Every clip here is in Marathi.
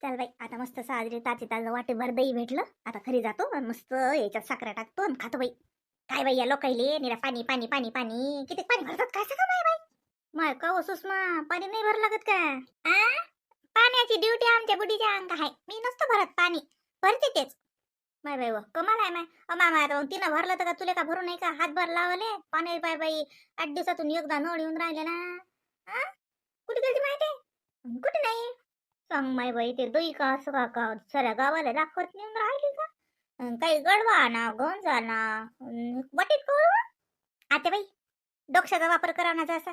चल बाई, आता मस्त साजरी ताजी ताज वाटेभर दही भेटलं. आता घरी जातो आणि मस्त याच्यात साखऱ्या टाकतो आणि खातो बाई. काय बाई या लोकायले निरा पाणी पाणी पाणी पाणी किती पाणी भरतात काय सगळं माय बाई. माय का हो सुषमा, पाणी नाही भरलं लागत का? आ पाण्याची ड्युटी आमच्या बुडीच्या अंग आहे. मी नसतं भरत पाणी, भरते तेच. माय बाई व कमाल आहे माय. मामा आता मग तिनं भरलं तर का तुले का भरू नाही का? हातभर लावले पाणी बाय बाई. 8 दिवसातून एकदा नळ येऊन राहिले ना. आ कुठे गेली माहिती? कुठे नाही. सांग माय बाई, ते दही का असं का साऱ्या गावाला दाखवत नेऊन राहिली का? काही गडवा आणा गंज आणा वाटीत करू. आता बाई डोक्याचा वापर करा ना जसा.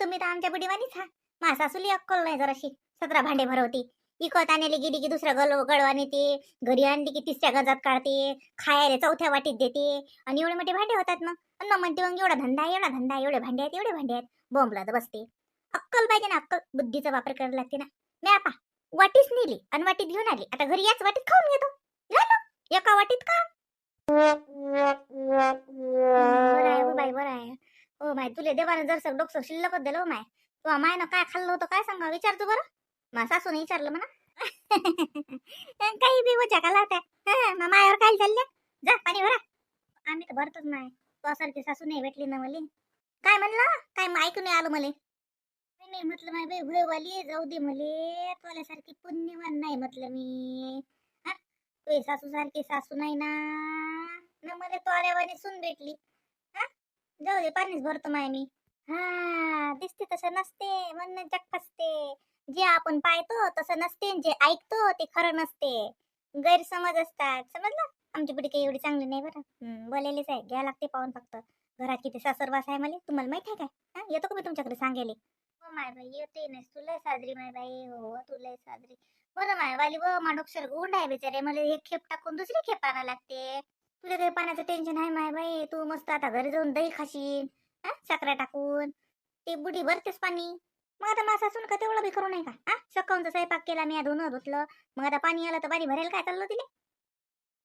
तुम्ही तर आमच्या बुडीवानीच हा. माझ्या सासूली अक्कल नाही जराशी. 17 भांडे भरवती. इकत आणले गेली की दुसऱ्या गडवा नेते. घरी आणली की तिसऱ्या गजात काढते. खायला चौथ्या वाटीत देते. आणि एवढे मोठे भांडे होतात मग. अन्न म्हणते मग एवढा धंदा एवढा धंदा एवढे भांडे आहेत एवढे भांडे आहेत. बोंबलत बसते. अक्कल पाहिजे ना अक्कल. बुद्धीचा वापर करायला लागते ना. मी आपा वाटीच नेली आणि वाटीत घेऊन आली. आता घरी याच वाटीत खाऊन घेतो. झालं एका वाटीत का. बरं आहे हो बाई, बरं आहे. हो माय, तुले देवाने जर डोकं शिल्लकच दिलं हो माय. तू मायनं काय खाल्लं होतं काय सांगा विचारतो बरं. मा सासूने विचारलं म्हणा. काही बी वजा का लावत्या. मायावर काय चालल्या. जा पाणी भरा. आम्ही तर भरतच नाही. तुझ्यासारखी सासू नाही भेटली ना मला. काय म्हणलं काय ऐकून नाही आलं मला. नाही म्हटलं माय बाई भयवाली जाऊ दे मले. तुझ्यासारखी पुण्यवान नाही म्हटलं मी. तुझी सासू सारखी सासू नाही ना. ना मला तोऱ्यावानी सून भेटली. हा जाऊ दे पाणीच भरतो माय मी. हा दिसते तसं नसते म्हणून जग फसते. जे आपण पाहतो तसं नसते, जे ऐकतो ते खरं नसते. गैरसमज असतात समजलं. आमची पिढी काही एवढी चांगली नाही बरं. बोलायलेच आहे घ्या लागते पाहून फक्त. घरात किती सासरवास आहे मला तुम्हाला माहित आहे काय? येतो का मी तुमच्याकडे सांगायले. हो माय बाई येते नाही तुला साजरी माय बाई. हो तुला साजरी. बरं माय वाली व माडोक्षर गुंड आहे बिचारे. मला एक खेप टाकून दुसरी खेप आणायला लागते. तुला काही पाण्याचं टेन्शन आहे माय बाई. तू मस्त आता घरी जाऊन दही खाशील साखरा टाकून. ते बुडी भरतेच पाणी. मग आता माझा असून का तेवढं बी करू नाही का? सकाळचा स्वयंपाक केला मी धुणं धुतलं. मग आता पाणी आलं तर पाणी भरेल काय चाललं तिले.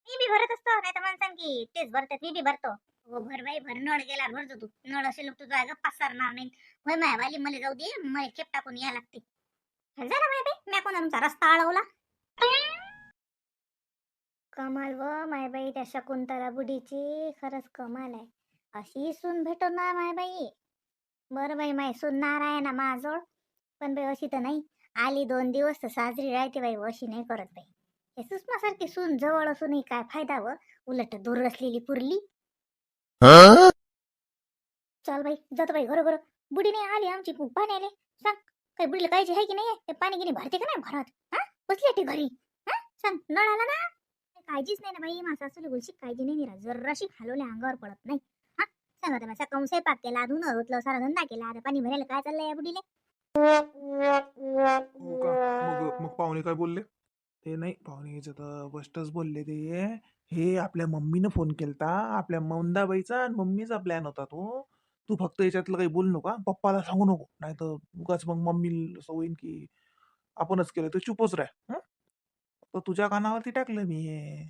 मी बी भरत असतो नाही तर माणसां की तेच भरतात मी बी भरतो. हो भर बाई भर. नळ गेला भरतो तू. नळ असेल तुझा गप्पा सरणार नाही. होय माय वाली मला जाऊ दे. मला खेप टाकून या लागते. जरा माय बाई मी कोणा तुमचा रस्ता अडवला. कमाल व माय बाई त्या शकुंतला बुडीची खरंच कमाल आहे. अशी सून भेटो ना माय बाई. बरं बाई माय सून नारायणा माझोळ. पण बाई अशी तर नाही. आली 2 दिवस तर साजरी राहते बाई. अशी नाही करत बाई. हे सुषमासारखी सून जवळ असूनही काय फायदा व. उलट दूर असलेली पुरली. चल बाई जातो बाई घरोघर. बुडी नाही आली आमची पाण्याले. सांग काही बुडीला काळजी आहे की नाही. ते पाणी गिनी भरते का नाही भरत. बसली ती घरी. सांग नळ आला ना. काळजीच नाही ना बाई. माझा सासूला बोलशी काळजी नाही निरा जराशी खालवल्या अंगावर पडत नाही. सांगा आता माझा कम स्वयंपाक केला धुणं धुतलं सारा धंदा केला. आता पाणी भरायला काय चाललंय या बुडीले. हो का. मग मग पाहुणे काय बोलले? ते नाही पाहुणे यायचं तर गोष्टच बोलले ते. हे आपल्या मम्मीनं फोन केलता. आपल्या मंदाबाईचा आणि मम्मीचा प्लॅन होता तो. तू फक्त याच्यातलं काही बोलू नका. पप्पाला सांगू नको. नाही तर उगाच मग मम्मी असं होईन की आपणच केलं तर चुपच राह. तर तुझ्या कानावरती टाकलं मी हे.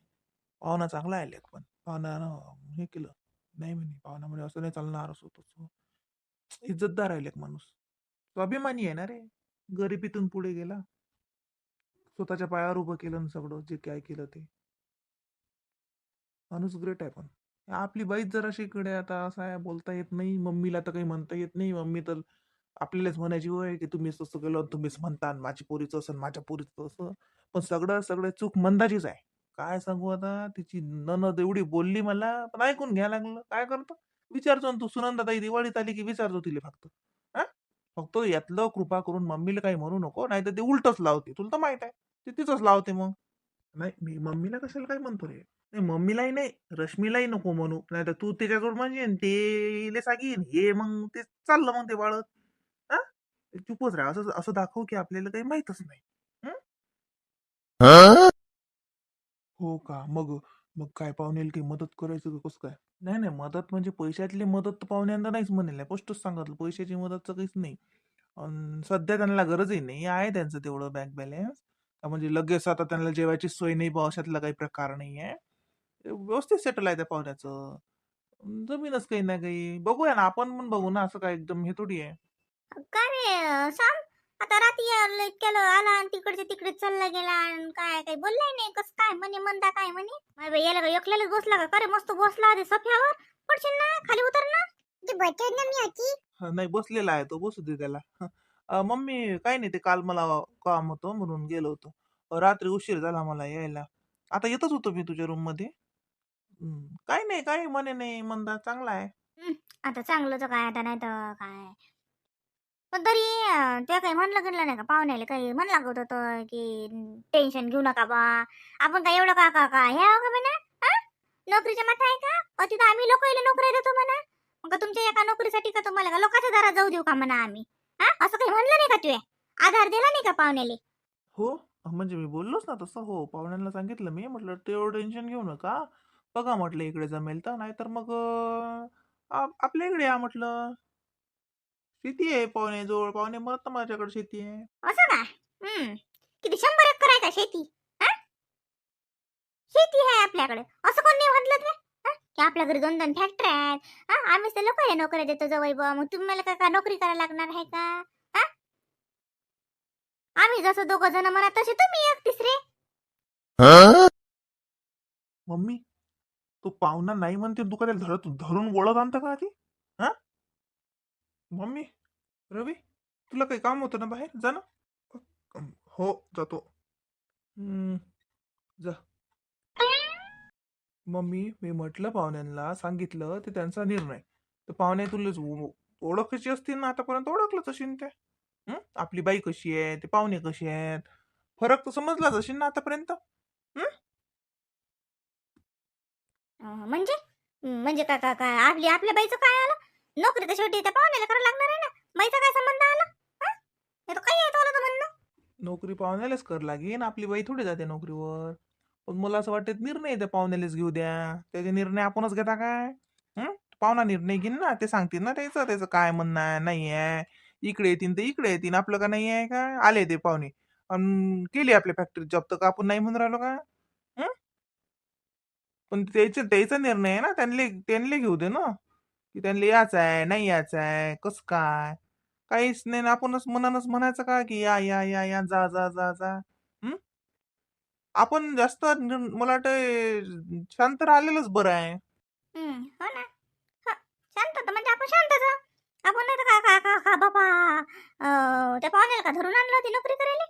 पाहुणा चांगला आहे पण पाहुण्यानं हे केलं. नाही म्हणे पाहुणा म्हणे असं नाही चालणार असं तसं. इज्जतदार आहे माणूस. स्वाभिमानी आहे ना रे. गरिबीतून पुढे गेला. स्वतःच्या पायावर उभं केलं ना सगळं जे काय केलं ते. माणूस ग्रेट आहे पण. आपली बाईच जराशी इकडे आता असं आहे बोलता येत नाही. मम्मीला तर काही म्हणता येत नाही. मम्मी तर आपल्यालाच म्हणायची होय की तुम्हीच तसं केलं तुम्हीच म्हणता माझी पोरीचं असं माझ्या पोरीचं असं. पण सगळं सगळं चूक मंदाचीच आहे. काय सांगू आता. तिची ननद एवढी बोलली मला पण ऐकून घ्यायला लागलं काय करतो. विचारतो ना तू सुनंदाताई दिवाळीत आली की विचारतो तिला फक्त. हा फक्त यातलं कृपा करून मम्मीला काही म्हणू नको नाही तर ते उलटच लावते तुला तर माहित आहे. ते तिथंच लावते मग. नाही मी मम्मीला कशाला काय म्हणतो रे. नाही मम्मीलाही नाही रश्मीलाही नको म्हणू नाही तर तू त्याच्याजवळ म्हणजे ते सांगीन हे मग ते चाललं मग ते बाळत. हा चुपच राहा असं असं दाखव की आपल्याला काही माहितच नाही. हं? हो का. मग मग काय पाहुण्याला काही मदत करायचं का कसं काय? नाही नाही मदत म्हणजे पैशातली मदत तर पाहुण्यांना नाहीच म्हणेल स्पष्टच सांगितलं पैशाची मदतचं काहीच नाही. सध्या त्यांना गरजही नाही आहे त्यांचं तेवढं बँक बॅलन्स. म्हणजे लगेच आता त्यांना जेवायची सोय नाही बा अशातला काही प्रकार नाही आहे. व्यवस्थित सेटल आहे त्या पाहुण्याचं. जमीनच काही ना काही बघूया ना आपण पण बघू ना असं काय एकदम हे थोडी आहे. काय रे श्याम. आता रात्री इतक्याला आला आणि तिकडच्या तिकडे चालला गेला आणि काय काही बोललाय नाही. कसं काय म्हणे मंदा काय म्हणे माय बाई याला काय एकल्यालाच बसला का रे? मस्त बसला ते सफ्यावर. पडशील ना खाली उतर ना. ती बचत ना मी आजी. नाही बसलेला आहे तो, बसू दे त्याला. मम्मी काय नाही, ते काल मला काम होतं म्हणून गेलो होतो. रात्री उशीर झाला मला यायला. आता येतच होतो मी तुझ्या रूम मध्ये. काय नाही, काही म्हणे नाही, मंदा चांगला आहे. आता चांगलंच काय आता नाही तर काय. पण तरी ते काही म्हणलं गेलं नाही का पाहुण्याला? काही म्हणलं लागत होतं की टेन्शन घेऊ नका बा, आपण काय एवढं का का का हे आहो का म्हणा. हा? नोकरीच्या माथा आहे का? तिथं आम्ही लोकांना नोकरी देतो म्हणा. मग का तुमच्या एका नोकरीसाठी का तुम्हाला का लोकांच्या दारात जाऊ देऊ का म्हणा आम्ही? हा, असं काही म्हणलं नाही का तुये? आधार दिला नाही का पाहुण्याले? हो, म्हणजे मी बोललोच ना तसं. हो, पाहुण्यांना सांगितलं मी, म्हटलं तेवढं टेन्शन घेऊ नका. बघा म्हटलं इकडे जमेल तर, नाहीतर मग आपल्या इकडे या म्हटलं. शेती आहे पाहुण्याजवळ, पाहुणे म्हणत माझ्याकडे शेती आहे. असं का? किती 100 एकर आहे का शेती? हा? शेती आहे आपल्याकडे असं कोण नाही म्हटलं ते? हा? की आपल्या घरी 2-2 फॅक्टरी आहेत. हा, आम्हीच तर लोकांना नोकऱ्या देतो जवळ बुवा. मग तुम्हाला काय का नोकरी करायला लागणार आहे का? हा? आम्ही जसं 2 जण म्हणा तसे तुम्ही एक तिसरे. मम्मी, तो पाहुणा नाही म्हणते, तू का त्याला धरून ओळख आणतं का ती? हा मम्मी. रवी, तुला काही काम होतं ना बाहेर, जा ना. हो, जातो. हम्म, जा. मम्मी, मी म्हटलं पाहुण्यांना, सांगितलं ते त्यांचा निर्णय. तर पाहुणे तुला ओळखची असतील ना, आतापर्यंत ओळखलंच असेल ते. आपली बाई कशी आहे, ते पाहुणे कसे आहेत, फरक तर समजलाच असेल ना आतापर्यंत. म्हणजे म्हणजे काय काय काय आपल्या बाईचं काय आलं? नोकरी तर शेवटी त्या पाहुण्याला करायला लागणार आहे ना. बाईचा काय संबंध आला? हा? हे तर काही येतो आलं म्हणणं. नोकरी पाहुण्यालाच कर लागेल, आपली बाई थोडी जाते नोकरीवर. पण मला असं वाटतं निर्णय त्या पाहुण्यालाच घेऊ द्या. त्याचे निर्णय आपणच घेता काय? पाहुणा निर्णय घेईन ना, ते सांगतील ना त्याचं त्याचं काय म्हणणं आहे, नाही आहे. इकडे येतील तर इकडे येतील, आपलं का नाही आहे का? आले ते पाहुणे केली आपल्या फॅक्टरी जॉब, तर का आपण नाही म्हणून राहिलो का? हं? पण त्याचा निर्णय आहे ना, त्यांना घेऊ दे ना, की त्यांना यायचं आहे नाही यायचं आहे, कसं काय. काहीच नाही ना, आपणच मनानच म्हणायचं का की या या या या, जा जा जा जा. हं? आपण जास्त मला वाटतं शांत राहिलेलंच बरं आहे. हो ना. हा, शांत तर म्हणजे आपण शांतच आहोत. आपण नाही तर का का का का बाबा त्या पाहुण्याला का धरून आणलं होती नोकरी करायला?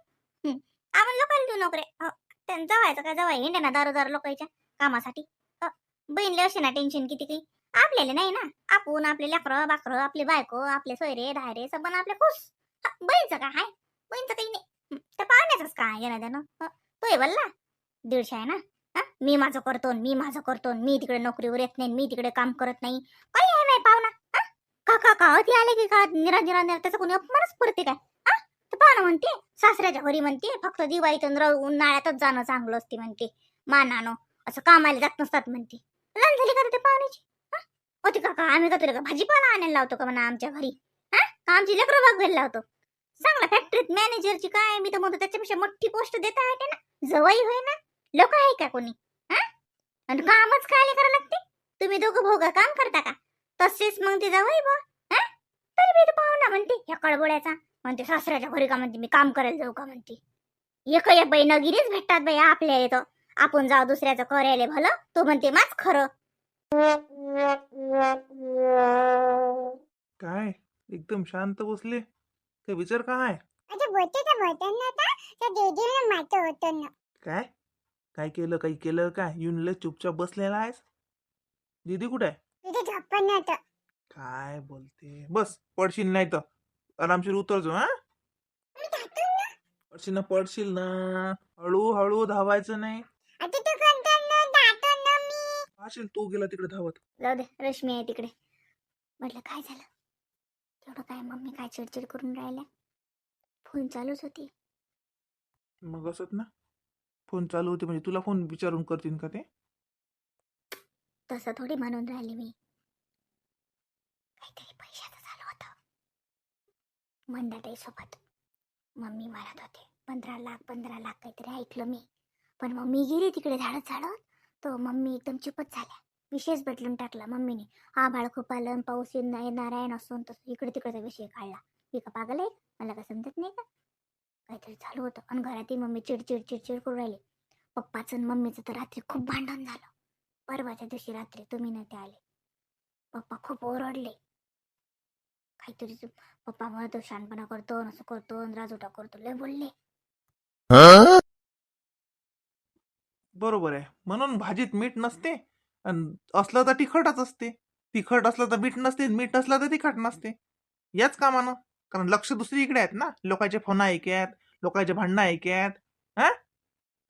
आपण लोकांना देऊ नोकरी. हो, त्यांचं व्हायचं काय जवळ हिंडे ना दारोदार लोकांच्या कामासाठी. हो, बहीणले असे ना टेन्शन किती काही. आपल्याला नाही ना. आपण आपले लेकरं बाकरं आपली बायको आपले सोयरे धायरे सबन आपले खुश. बहीणचं काय आहे? बहीणचं काही नाही. त्या पाहुण्याचंच काय येणं देणं. तो आहे बल्ला 150 आहे ना. हा, मी माझं करतो मी माझं करतो, मी तिकडे नोकरीवर येत नाही, मी तिकडे काम करत नाही. काही आहे नाही पाहुणा. हा? का का का ती आले की का निरा त्याचा कोणी अपमानच पडते काय? हा, तर पाहुणा म्हणते सासऱ्याच्या घरी म्हणते फक्त दिवाळीत उन्हाळ्यातच जाणं चांगलं असते म्हणते. मानानं असं कामाला जात नसतात म्हणते. लहान झाली का ते पाहुण्याची? हा? होती का आम्ही का तुला का भाजीपाला आणायला लावतो का म्हणा आमच्या घरी? हा, का आमची लेकरं बघायला लावतो? चांगला फॅक्टरीत मॅनेजरची काय मी तर म्हणतो त्याच्यापेक्षा मोठी पोस्ट देता येते ना. जवळ होय ना. लोक आहे का कोणी? हा? आणि कामच काय करायला लागते? तुम्ही दोघं भोगा काम करता का? तसेच मग ते जावई बा. हा? तरी मी तर पाहुणा म्हणते ह्या कळबोळ्याचा. म्हणते सासऱ्याच्या घरी का म्हणते मी काम करायला जाऊ का म्हणते. एक बाई नगिरीच भेटतात बाई आपल्या येतं. आपण जाऊ दुसऱ्याचं करायला भलं तो म्हणते माच खरं. काय एकदम शांत बसले, काय विचार काय? अरे बोलते तर बोलताना आता त्या दीदीला माहिती होतं ना. काय काय केलं, काही केलं काय? येऊन लय चुपचाप बसलेला आहेस. दीदी कुठे आहे? तुझे झोपण होतं. काय बोलते, बस पडशील नाही तर आरामशीर उतरजो. हा, पडशील ना, पडशील ना. हळू धावायचं नाही. आता तू कंटाळला जातो ना मी. पाशील तू गेला तिकडे धावत. जाऊ दे रश्मी आहे तिकडे. म्हटलं काय झालं एवढं काय मम्मी काय चिडचिड करून राहिल्या? फोन चालूच होती. मग असत ना, फोन चालू होते म्हणजे तुला फोन विचारून करतील का ते? तसं थोडी म्हणून राहिली मी. काहीतरी पैशाचं झालं होतं मंदाताई सोबत. मम्मी म्हणत होते 15 लाख काहीतरी ऐकलं मी. पण मम्मी गेली तिकडे झाडत तो मम्मी एकदम चुपच झाल्या. विषयच बदलून टाकला मम्मीने. आभाळ खूप आलं पाऊस येणार आहे नसून तसं इकडे तिकडचा विषय काढला. मी का पागल आहे? मला का समजत नाही का? काहीतरी चालू होतं आणि घरातही मम्मी चिडचिड चिडचिड करून राहिली. पप्पाचं आणि मम्मीचं तर रात्री खूप भांडण झालं. परवाच्या दिवशी रात्री तुम्ही नाही ते आले. पप्पा खूप ओरडले. काहीतरी पप्पा म्हणत शहाणपणा करतो, असं करतो, राजोटा करतो, लय बोलले. बरोबर आहे. म्हणून भाजीत मीठ नसते आणि असलं तर तिखटच असते. तिखट असलं तर मीठ नसते, मीठ नसलं तर तिखट नसते. याच कामानं. कारण लक्ष दुसरीकडे आहेत ना. लोकांचे फोन ऐक्यात, लोकांचे भांडणं ऐक्यात. हा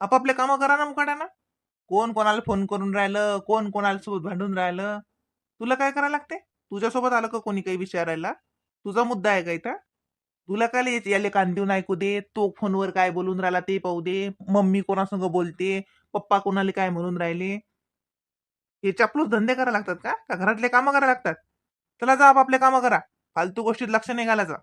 आपापले कामं करा ना मुकाट्यानं. कोण कोणाला फोन करून राहिलं, कोण कोणाला सोबत भांडून राहिलं. तुला काय करायला लागते? तुझ्यासोबत आलं का कोणी काही विचारायला? तुझा मुद्दा आहे का इथं? तुला काय याले कान देऊन ऐकू दे, तो फोनवर काय बोलून राहिला ते पाहू दे, मम्मी कोणासंग बोलते, पप्पा कोणाला काय म्हणून राहिले. हे चापलूस धंदे करायला लागतात का का घरातले कामं करायला लागतात? चला जा आपापले कामं करा. फालतू गोष्टीत लक्ष नाही घालायचं.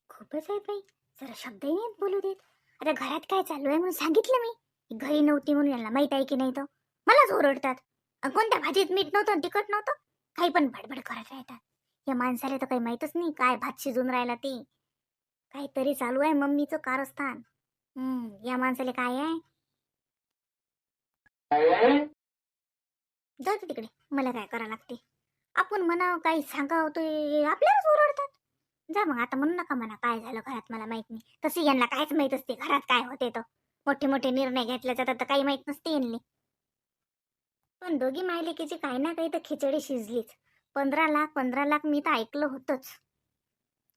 खूपच आहे बाई, जरा शब्दही नाही बोलू देत. आता घरात काय चालू आहे म्हणून सांगितलं मी. घरी नव्हती म्हणून यांना माहित आहे की नाही तर मलाच ओरडतात. कोणत्या भाजीत मीठ नव्हतं आणि तिखट नव्हतं, काही पण बडबड करत राहतात. या माणसाला तर काही माहितच नाही काय भात शिजून राहिला ते. काहीतरी चालू आहे मम्मीचं कारस्थान. या माणसाला काय आहे. जाऊ दे तिकडे, मला काय करा लागते. आपण म्हणा काही सांगा होतोय आपल्यालाच ओरडतात. जा मग, आता म्हणू नका म्हणा काय झालं घरात मला माहित नाही. तसे यांना कायच माहित असते घरात काय होते तर. मोठे मोठे निर्णय घेतले जातात तर काही माहित नसते यांनी. पण दोघी मायलेकीची काही ना काही तर खिचडी शिजलीच. 15 लाख 15 लाख मी तर ऐकलं होतंच.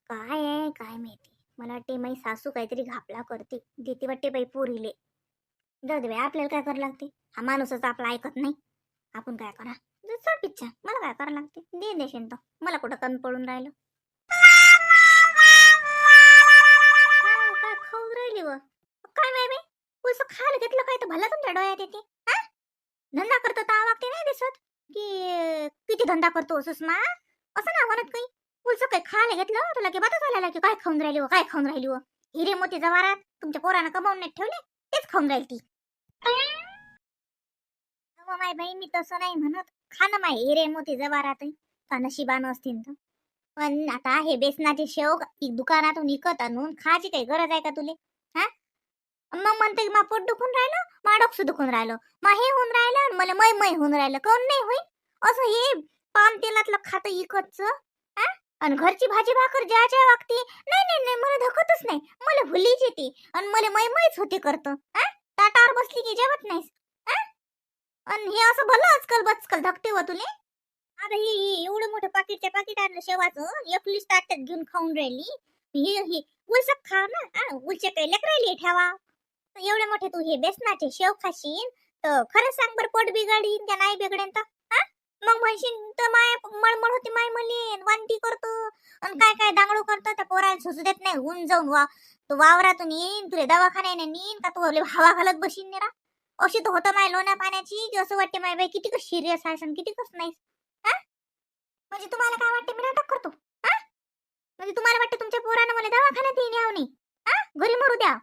काय आहे काय माहिती. मला वाटते माई सासू काहीतरी घापला करते, देते वाटते बाई पोरीले. जाऊ दे बाई, आपल्याला काय करावं लागते. हा माणूसच आपला ऐकत नाही, आपण काय करा. चल पिच्छा, मला काय करावं लागते. दे देशील तर, मला कुठं कमी पडून राहिलं. काय खाऊन राहिली व काय बाई बाई, पुसं खायला घेतलं काय तर भला तुमच्या डोळ्यात येते. हा धंदा करतो तर वागते नाही दिसत की किती धंदा करतो सुषमा, असं ना म्हणत काही. पुलचं काही खायला घेतलं तुला की बातच आलेला की काय खाऊन राहिली व काय खाऊन राहिली व. हिरे मोती जवारात तुमच्या पोरानं कमावून नाही ठेवले, तेच खाऊन राहील ती. माय बाई मी तसं नाही म्हणत. खाणं माय हिरे मोती जवारात का नशिबानं असतील तर. पण आता हे बेसनाचे शेव दुकानातून विकत आणून खायची काही गरज आहे का तुले. हा मग म्हणते की मा पोट दुखून राहिलं, मा डोकं दुखून राहिलं, मा हे होऊन राहिलं आणि मला मै मै होऊन राहिलं. कोण नाही होईल असं हे पाम तेलातलं खातं इकतचं. हा आणि घरची भाजी भाकर ज्याच्या वागती नाही नाही नाही मला धकतच नाही. मला भुलीच येते आणि मला मै मैच होते करतं. हा ताटावर बसली की जेवत नाहीस. हा आणि हे असं भलं आजकाल बचकल धकते व तुले. आता ही एवढं मोठं पाकिटच्या पाकिट आणलं शेवाचं, एकलीच ताटात घेऊन खाऊन राहिली. ही उलसक खा ना. उलचे काही लेकरायले ठेवा. एवढे मोठे तू हे बेसनाचे शेव खाशील तर खरं सांग बरं, पोट बिघडीन का नाही बिघडेन तर. हा मग म्हणशील तर माय मळमळ होती, माय मली वांटी करतो आणि काय काय दांगडू करतो. त्या पोराला सुचू देत नाही. ऊन जाऊन तू वावरातून येईन तुला दवाखान्याने नेईन का तू हवा घालत बसीन नेरा. अशी तर होतं माय लोण्या पाण्याची की असं वाटते माय बाई किती कस सिरियस आहे किती कस नाही. हा म्हणजे तुम्हाला काय वाटते मी नाटक करतो. हा म्हणजे तुम्हाला वाटतं तुमच्या पोरानं मला दवाखान्यात येईन यावं नाही. हा घरी मरू द्या.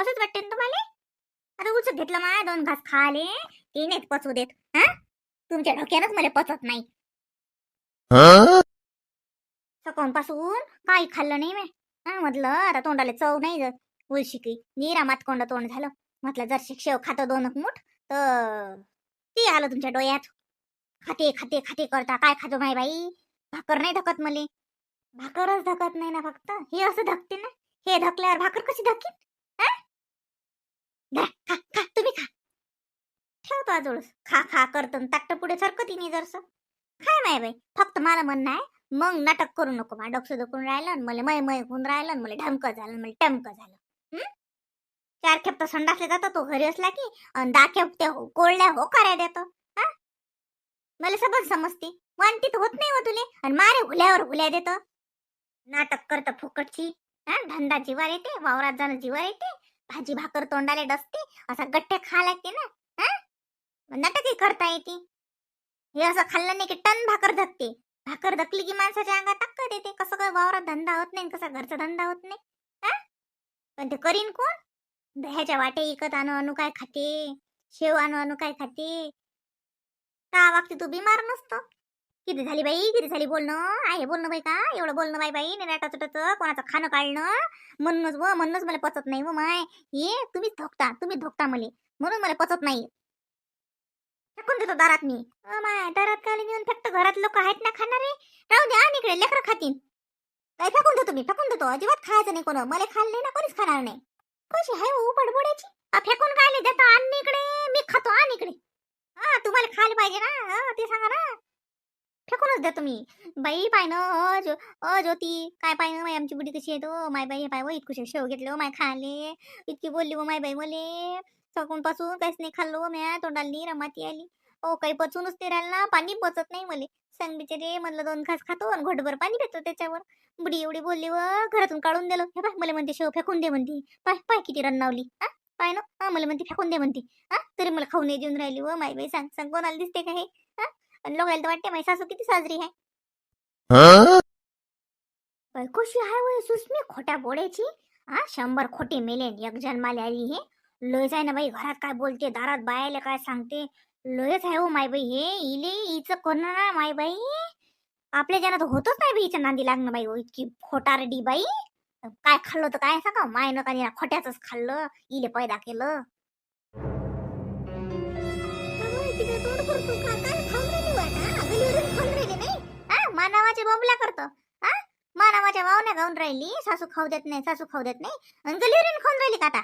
असंच वाटते ना तुम्हाला. आता उचक घेतलं माय 2 घास खाले ते नाहीत पचवू देत. हा तुमच्या डोक्यानंच मला पचत नाही. सकाळपासून काही खाल्लं नाही मी. म्हटलं आता तोंडाला चव नाही जात. उलशिकी निरा मातकोंड तोंड झालं. म्हटलं जर शेव खातं 2 मूठ तर ते आलं तुमच्या डोळ्यात. खाते खाते खाते करता काय खातो माय बाई. भाकर नाही धकत मले. भाकरच धकत नाही ना फक्त हे असं धकते ना. हे धकल्यावर भाकर कशी धकीन. खा खा तुम्ही खा. ठेवतो आजोळस खा खा करतो ताकट पुढे सरकती नाही जरसं. काय माय बाई फक्त मला म्हणणं आहे मग नाटक करू नको. मा डोकं दुखून राहिलं आणि मला मय मय होऊन राहिलं आणि मला ढमकं झालं मला टमकं झालं. 4 खेप तर संडासले जातो तो घरी असला की आणि 10 खेप ते कोळल्या हो कार्या देतो. हा मला सबंध समजते. वांतीत होत नाही हो तुले आणि मारे हुल्यावर हुल्या देतो. नाटक करत फुकटची. धंदा जीवार येते, वावरात जाणं जीवार येते, भाजी भाकर तोंडाले डसते, असा गट्टे खा लागते ना. नाटकही करता येते. हे असं खाल्लं नाही की टन भाकर धकते. भाकर धकली की माणसाच्या अंगात ताकद येते. कसं काय वावरात धंदा होत नाही, कसा घरचा धंदा होत नाही. पण ते करीन कोण. दह्याच्या वाटे इकत आणू आणू काय खाते, शेव आणू आणू काय खाते. का वागते तू बिमार नसतो किती झाली बाई, किती झाली बोलणं आहे बोलणं बाई का एवढं बोलणं बाई बाई नेटा चटच कोणाचं खाणं काढणं म्हणूनच मला पचत नाही व माय. हे तुम्ही धोकता मला म्हणून मला पचत नाही. फेकून देतो दारात मी. माय दारात काली नेऊन फक्त घरात लोक आहेत ना खाणारे. राहू द्या इकडे लेकरं खातीन. काय फेकून देतो अजिबात खायचं नाही कोण. मला खाल्लं नाही ना कोणीच खाणार नाही. कशी आहे बडबडायची. फेकून काय देतो आण इकडे मी खातो आण इकडे. हा तुम्हाला खायला पाहिजे ना ते सांगा ना. फेकूनच देतो मी. बाई पाय ना ज्योती काय पाय ना आमची बुडी कशी आहे तो माय बाई. हे पाय व इतकुशे शेव घेतले माय खाले इतकी बोलली व माय बाई मले. सकाळून पासून काहीच नाही खाल्लो व म्या तोंडाली रमाती आली. ओ काही पचूनच ते राहिलं ना पाणी पचत नाही मले. सांग बिचारे म्हणलं 2 घास खातो आणि घोटभर पाणी पितो त्याच्यावर. बुडी एवढी बोलली व घरातून काढून दिलं. हे पाय मला म्हणते शेव फेकून दे म्हणते. पाय पाय किती रन्नावली. पाय ना मला म्हणते फेकून दे म्हणते. तरी मला खाऊ नाही देऊन राहिली व माय बाई. सांग सांग कोणाला दिसते का हे. आणि लोकांना तर वाटते माझी सासू किती साजरी आहे. कशी आहे वय सुस्मी खोट्या बोड्याची. 100 खोटे मेले एक जन्माला आली हे. लयच आहे ना बाई. घरात काय बोलते दारात बायाला काय सांगते. लयच आहे हो माय बाई हे. इले हिचं कोणा ना माय बाई. आपल्या जनात होतच नाही बाई हिच्या नांदी लागणं बाई. इतकी खोटारडी बाई. काय खाल्लं तर काय सांगा माय न का खोट्याच खाल्लं इले पैदा केलं. मानवाचे बोंबल्या करतो. मानवाच्या वावण्या गाऊन राहिली. सासू खाऊ देत नाही आणि गलीवरून खाऊन राहिली का आता.